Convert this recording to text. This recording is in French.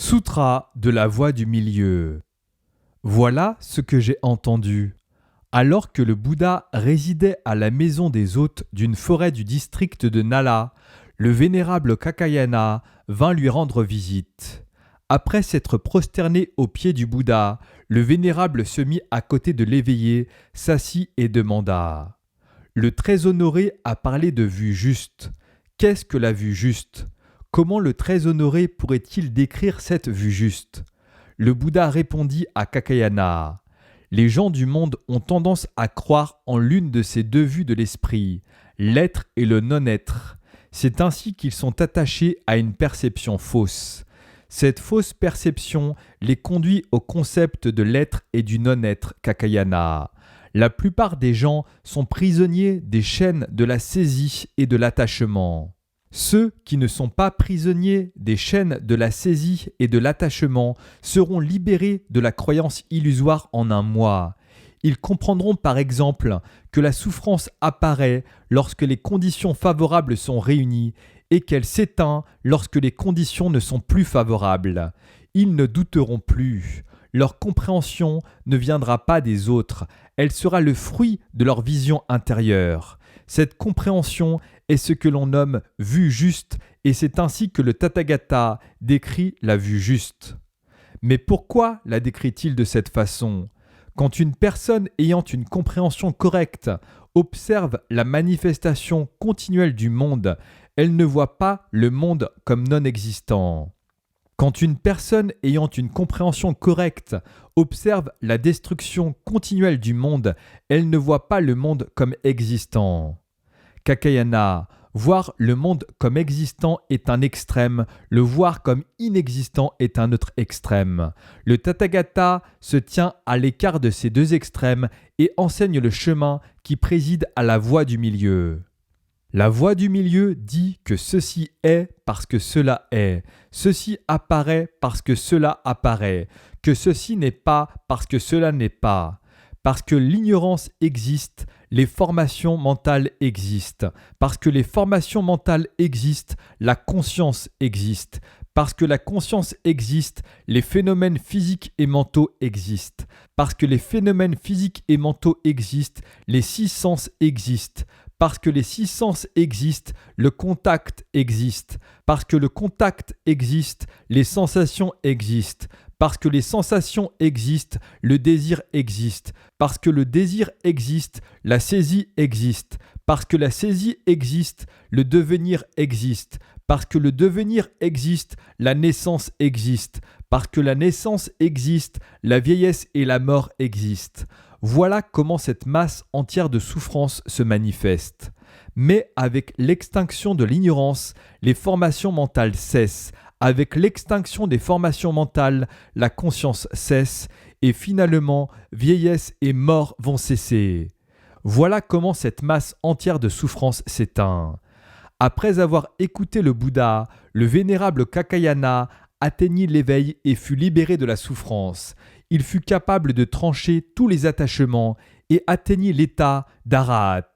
Sutra de la voie du milieu. Voilà ce que j'ai entendu. Alors que le Bouddha résidait à la maison des hôtes d'une forêt du district de Nala, le vénérable Kakayana vint lui rendre visite. Après s'être prosterné aux pieds du Bouddha, le vénérable se mit à côté de l'éveillé, s'assit et demanda « Le très honoré a parlé de vue juste. Qu'est-ce que la vue juste ? Comment le très honoré pourrait-il décrire cette vue juste ?» Le Bouddha répondit à Kakayana « Les gens du monde ont tendance à croire en l'une de ces deux vues de l'esprit, l'être et le non-être. C'est ainsi qu'ils sont attachés à une perception fausse. Cette fausse perception les conduit au concept de l'être et du non-être, Kakayana. La plupart des gens sont prisonniers des chaînes de la saisie et de l'attachement. Ceux qui ne sont pas prisonniers des chaînes de la saisie et de l'attachement seront libérés de la croyance illusoire en un moi. Ils comprendront par exemple que la souffrance apparaît lorsque les conditions favorables sont réunies et qu'elle s'éteint lorsque les conditions ne sont plus favorables. Ils ne douteront plus. Leur compréhension ne viendra pas des autres, elle sera le fruit de leur vision intérieure. Cette compréhension est ce que l'on nomme vue juste et c'est ainsi que le Tathagata décrit la vue juste. Mais pourquoi la décrit-il de cette façon ? Quand une personne ayant une compréhension correcte observe la manifestation continuelle du monde, elle ne voit pas le monde comme non existant. Quand une personne ayant une compréhension correcte observe la destruction continuelle du monde, elle ne voit pas le monde comme existant. Kakayana, voir le monde comme existant est un extrême, le voir comme inexistant est un autre extrême. Le Tathagata se tient à l'écart de ces deux extrêmes et enseigne le chemin qui préside à la voie du milieu. La voie du milieu dit que ceci est parce que cela est, ceci apparaît parce que cela apparaît, que ceci n'est pas parce que cela n'est pas. Parce que l'ignorance existe, les formations mentales existent. Parce que les formations mentales existent, la conscience existe. Parce que la conscience existe, les phénomènes physiques et mentaux existent. Parce que les phénomènes physiques et mentaux existent, les six sens existent. Parce que les six sens existent, le contact existe. Parce que le contact existe, les sensations existent. Parce que les sensations existent, le désir existe. Parce que le désir existe, la saisie existe. Parce que la saisie existe, le devenir existe. Parce que le devenir existe, la naissance existe. Parce que la naissance existe, la vieillesse et la mort existent. Voilà comment cette masse entière de souffrances se manifeste. Mais avec l'extinction de l'ignorance, les formations mentales cessent. Avec l'extinction des formations mentales, la conscience cesse et finalement, vieillesse et mort vont cesser. Voilà comment cette masse entière de souffrances s'éteint. Après avoir écouté le Bouddha, le vénérable Kakayana atteignit l'éveil et fut libéré de la souffrance. Il fut capable de trancher tous les attachements et atteignit l'état d'arahat.